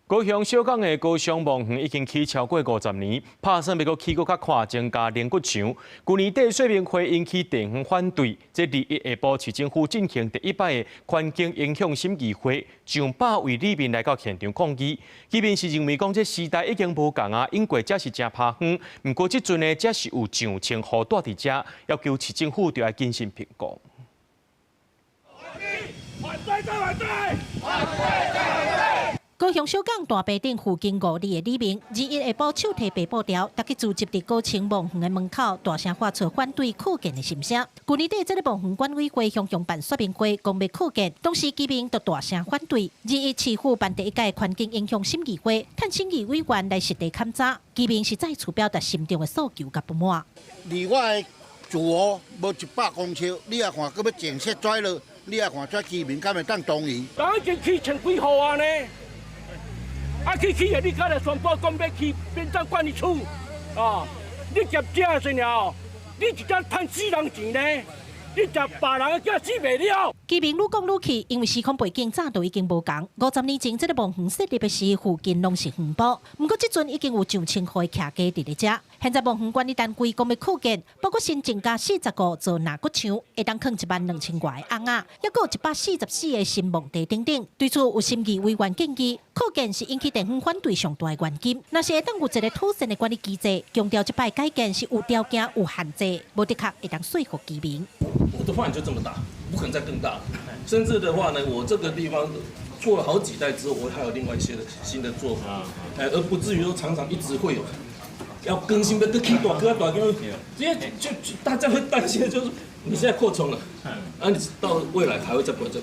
高雄小港的高雄梦园已经起超过50年，打算要搁起搁较快增加连骨墙。去年底说明会引起地方反对，这2日下晡市政府进行第1摆的环境影响审议会，上百位里面来到现场抗议。这边是认为讲这时代已经无共啊，因过这是真拍远。不过这阵呢，这是有上千户住伫这，要求市政府就要谨慎评估。反对再反对，反对再反对。高雄小港大白顶附近5里的里面，2日下晡手提白布条，大家聚集伫高雄梦园的门口，大声发出反对扩建的心声。去年底，这个梦园管委会向办说明会，讲要扩建，当时居民都大声反对。2日市府办第1届环境影响审议会，趁审议委员来实地勘查，居民是再次表达心中的诉求甲不满。离我的住屋无100公尺，你也看，佮要建设拽了，你也看这居民敢会当同意？已经起千几户啊呢？起的，你今日宣布讲要去变成管理处，你接这时候，你一只趁死人钱呢？你食别人的囝死袂了。居民愈讲愈气，因为时空背景早都已经无同。50年前，这个梦园设立的时，附近拢是园圃，不过这阵已经有上千户的徛家伫咧遮。现在梦园管理单位讲要扩建，包括新增加40个做纳骨墙，会当放12000外的翁仔，还有144个新梦地等等。对此有审议委员建议，扩建是引起地方反对上大的原因。若是会当有一个妥善的管理机制，强调这摆改建是有条件、有限制，无的确会当说服居民。我的范围就这么大，不可能再更大。甚至的话呢，我这个地方做了好几代之后，我还有另外一些新的做法，而不至于说常常一直会有要更新的，更大，因为就大家会担心的就是你现在扩充了，你到未来还会再扩充。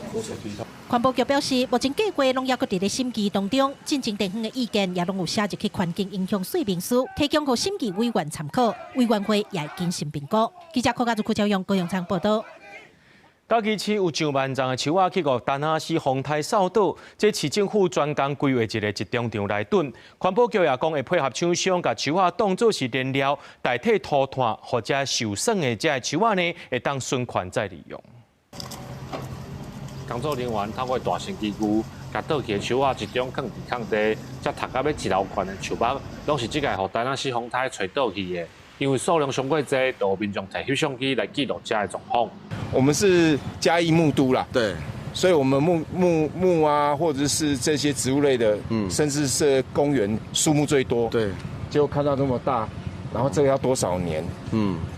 环保局表示，目前计划拢也搁伫咧审议当中，进前地方的意见也拢有写入去环境影响说明书，提供给审议委员参考。委员会也会谨慎评估。记者柯家族张用高雄场报道。嘉义市有上万丛的树仔去到丹下市风台扫倒，这市政府专工规划一个集中场来囤。环保局也讲会配合厂商，把树仔当作是燃料，代替涂炭或者受损的这树仔呢，会当循环再利用。工作人员透过大型机具，把倒去的树仔集中放伫空地，才读到要1楼悬的树木，拢是即个互丹下市风台吹倒去的。因为数量上过多，就有民众摕翕相机来记录这的状况。我们是嘉义木都啦，对，所以我们木啊，或者是这些植物类的，甚至是公园树木最多，对，结果看到那么大，然后这个要多少年？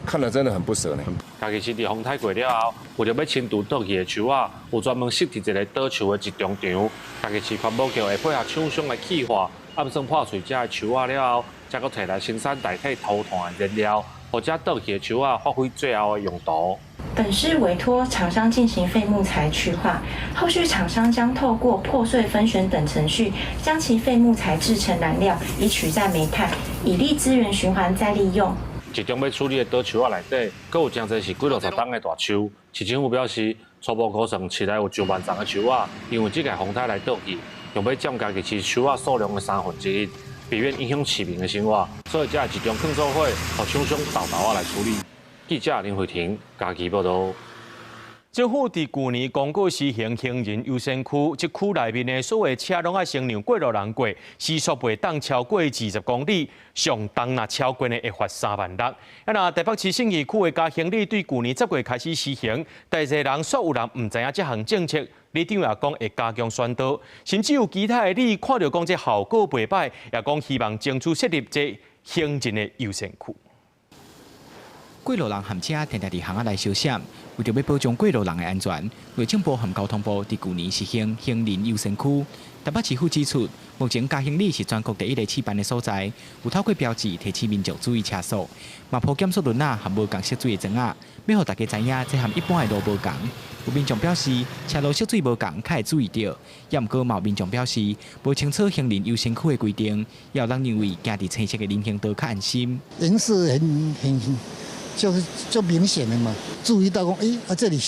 看了真的很不舍呢。嘉义市伫风台过了后，为了要清除倒去的树仔，有专门设置一个倒树的集中场。嘉义市环保局会配合厂商来企划，暗算破碎这的树仔了后，再搁摕来生产代替涂炭的燃料，或者倒去的树仔发挥最后的用途。本市委托厂商进行废木材去化，后续厂商将透过破碎分选等程序，将其废木材制成燃料，以取代煤炭，以利资源循环再利用。集中要处理的倒树仔内底，佫有真侪是几60吨的大树。市政府表示，初步估算市内有上万丛的树仔，因为这个风台来倒去，用要占嘉义市树仔数量的1/3，避免影响市民的生活，所以才会集中放做伙，让厂商豆来处理。记者林慧婷，嘉义报道。政府伫去年公告施行行人优先区，这区内面的所有车拢爱先让过路人过，时速袂当超过20公里，上重若超过呢会罚3万6。那台北市信义区的加行李对去年10月开始施行，但是人说有人唔知影这项政策，里长也讲会加强宣导，甚至有其他的里看到讲这效果袂歹，也讲希望争取设立这行政的优先区。过路人含车常常伫巷仔内相闪，为着要保障过路人的安全，内政部和交通部伫去年实行行人优先区。台北市府指出，目前嘉兴里是全国第一个试办的所在，有透过标志提醒民众注意车速，嘛铺减速轮啊和无共熄水的桩啊，要让大家知影这和一般的路无共。有民众表示，车路熄水无共，较会注意到。也毋过，有民众表示，无清楚行人优先区的规定，也有人认为行伫青色的人行道较安心。人是很就明显的嘛，注意到说，这里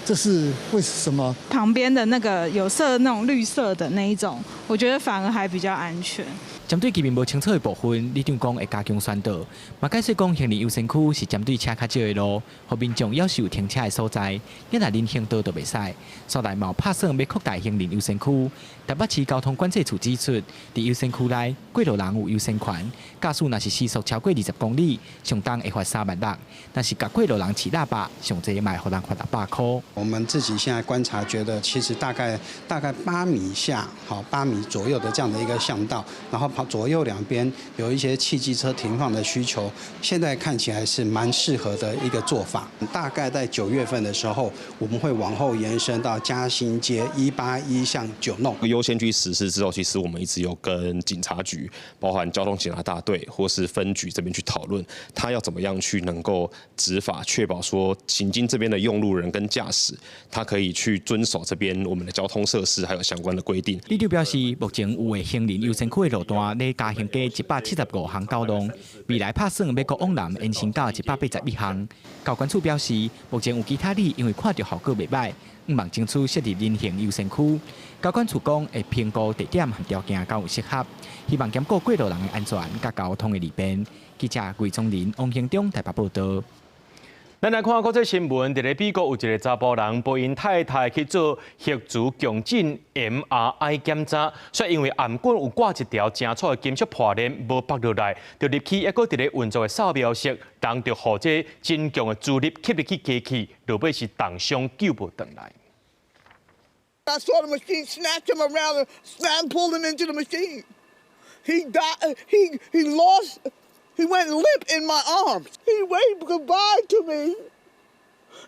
这是为什么？旁边的那个有设那种绿色的那一种，我觉得反而还比较安全。针对居民无清楚的部分，里长讲会加强宣导，嘛解释讲行人优先区是针对车较少的路，互民众要是有停车的所在，一若人行道就袂使。所内嘛有拍算要扩大行人优先区。台北市交通管制处指出，伫优先区内，过路人有优先权，驾驶若是时速超过20公里，上当会罚3万6；但是甲过路人骑喇叭，上侪嘛会互人罚600块。我们自己现在观察，觉得其实大概8米下，8米左右的这样的一个巷道，然后左右两边有一些汽机车停放的需求，现在看起来是蛮适合的一个做法。大概在9月份的时候，我们会往后延伸到嘉兴街181巷9弄。优先区实施之后，其实我们一直有跟警察局，包含交通警察大队或是分局这边去讨论，他要怎么样去能够执法，确保说行经这边的用路人跟驾驶，他可以去遵守这边我们的交通设施还有相关的规定。里长表示，目前有的行人优先区的路段咧嘉兴街175项道路，未来打算要搁往南延伸到181项。交管处表示，目前有其他里因为看到效果袂歹，望争取设立人行优先区。交管处讲会评估地点和条件够有适合，希望兼顾过路人的安全甲交通的利便。记者魏宗林、王兴忠台北报道。咱来看国际新闻，伫咧美国有一个查甫人，陪因太太去做核磁共振 MRI 检查，却因为颔管有挂一条正粗的金属破链无拔落来，就入去一个伫咧运作的扫描室，人就互这真强的助力吸入去机器，落尾是重伤救不回来。I saw the machine snatch him around and slam pulled him into the machine. He died. He went limp in my arms. He waved goodbye to me,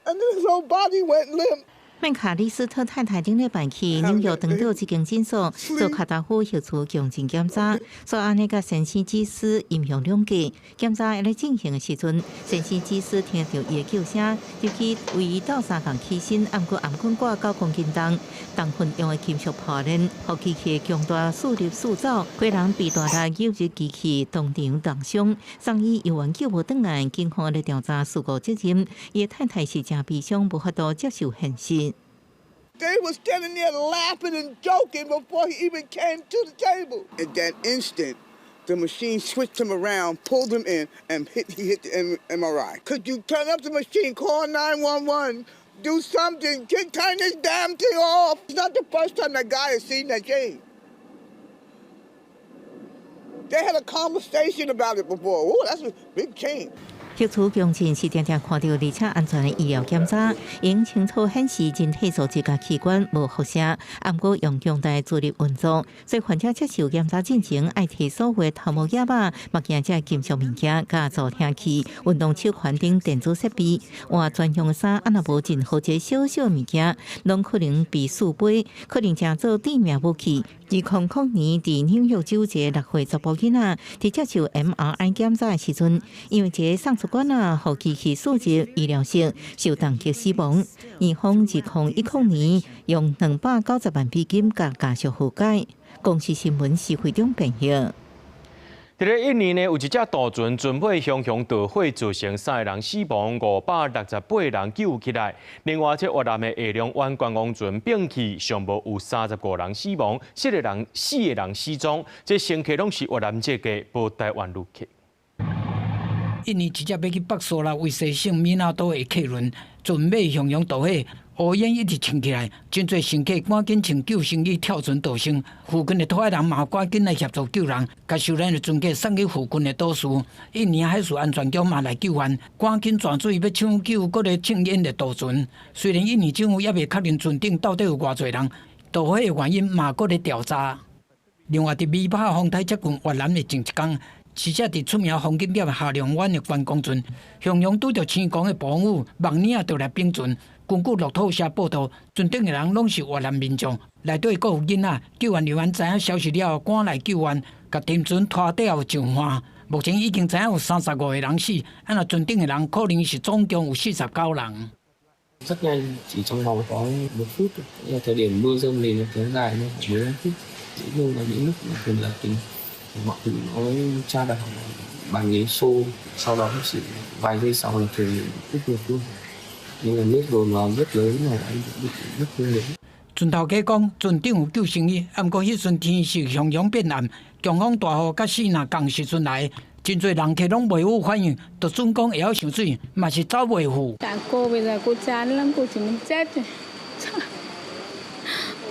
and then his whole body went limp. 曼卡利斯特太太顶礼拜去纽约登到一间诊所做卡达夫核磁共振检查，所安尼甲先生技师影响两家。检查在进行的时阵，先生技师听到伊的叫声，入去为伊倒3项起身，颔管挂9公斤重，重分用的金属破链，互机器强大速入速走，几人被大力扭入机器，当场重伤。送医医院救无转来，警方咧调查事故责任。伊的太太是真悲伤，无法度接受现实。They were standing there laughing and joking before he even came to the table. At that instant, the machine switched him around, pulled him in, and he hit the MRI. Could you turn up the machine, call 911, do something, turn this damn thing off? It's not the first time that guy has seen that game. They had a conversation about it before. Oh, that's a big change. 核磁共振是常常看到而且安全的医疗检查，因清楚显示人体组织甲器官无辐射，毋过用强大助力运作，所以患者接受检查进前爱摕所谓头毛哑巴、目镜这金属物件、加助听器、运动手环等电子设备，换专用衫，若无任何一小物件，拢可能被撕飞，可能成做致命武器。2000年，伫纽约州一个6岁查甫囡仔，伫接受 MRI 检查的时阵，因为一个送出管啊，互机器输入医疗室，受重击死亡。院方2010年用290万美金甲家属和解。公司新闻是会中编译。伫咧印尼呢，有一只渡船准备熊大火，造成3个人死亡，568人救起来。另外，这越南的下龙湾观光船摒弃，尚无有35人死亡，4个人失踪。这乘客拢是越南籍的无台湾旅客。印尼一只要去北苏拉维西省米纳岛的客轮准备向渡火，乌烟一直冲起来，真侪乘客赶紧请救生衣跳船逃生。附近的土海人嘛赶紧来协助救人，把受难的船客送去附近的岛屿。印尼海事安全局嘛来救援，赶紧转水要抢救各个庆烟的渡船。虽然印尼政府也未确定船顶到底有偌侪人，导火的原因嘛搁在调查。另外，伫美帕风台接近越南的前一天，试车伫出名风景点下龙湾的观光船，雄雄拄着青光的暴风雨，梦领倒来冰船。根据路透社报道，船顶的人拢是越南民众，内底还有囡仔。救援人员知影消息了后，赶来救援，甲沉船拖掉上岸。目前已经知影有35个人死，那船顶的人可能是总共有49人。Rất nhanh, chỉ trong vòng có 1 phút. Là thời điểm mưa rông lên kéo dài nó khoảng 15 phút. Nhưng mà những lúc mà thường là tình mọi thứ nó tra đặt bằng ghế xô, sau đó chỉ vài giây sau là thường tiếp được luôn. Nhưng mà nước dồn vào rất lớn này anh bị rất lớn. 船头家讲，船顶有救生衣，不过迄阵天是雄雄变暗，强风大雨甲四若同时阵来，真侪人客拢袂有反應，就准講會曉上水，嘛是走袂赴。Cả cô bây giờ cô chán lắm, cô chỉ muốn chết rồi.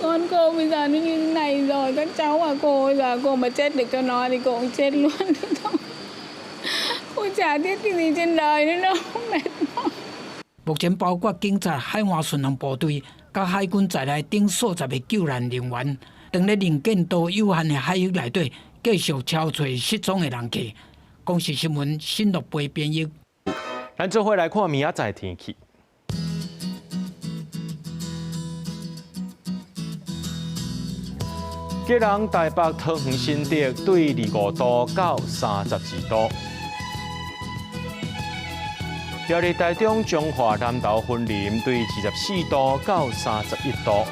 Con cô bây giờ nó như thế này rồi, các cháu à cô bây giờ cô mà chết được cho nó thì cô cũng chết luôn thôi. Cô chả biết cái gì trên đời nữa đâu, mệt mỏi. 目前包括警察、海岸巡航部隊、甲海軍在內等數十個救援人員，當咧臨近到有限的海域內底，繼續敲找失蹤的人客。公視新聞新樂杯編譯。咱做伙來看明仔載天氣。吉隆台北桃園新竹對25度到32度。苗栗台中彰化南投雲林對24度到31度。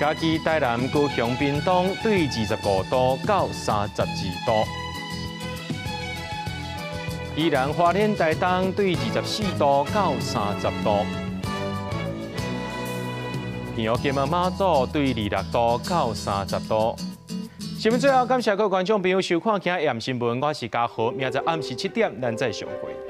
嘉義台南高雄屏東對25度到32度。宜蘭花蓮台東對24度到30度。平湖金門馬祖對26度到30度。新聞最後，感謝各位觀眾朋友收看今日AM新聞，我是嘉豪，明仔暗時7點咱再相會。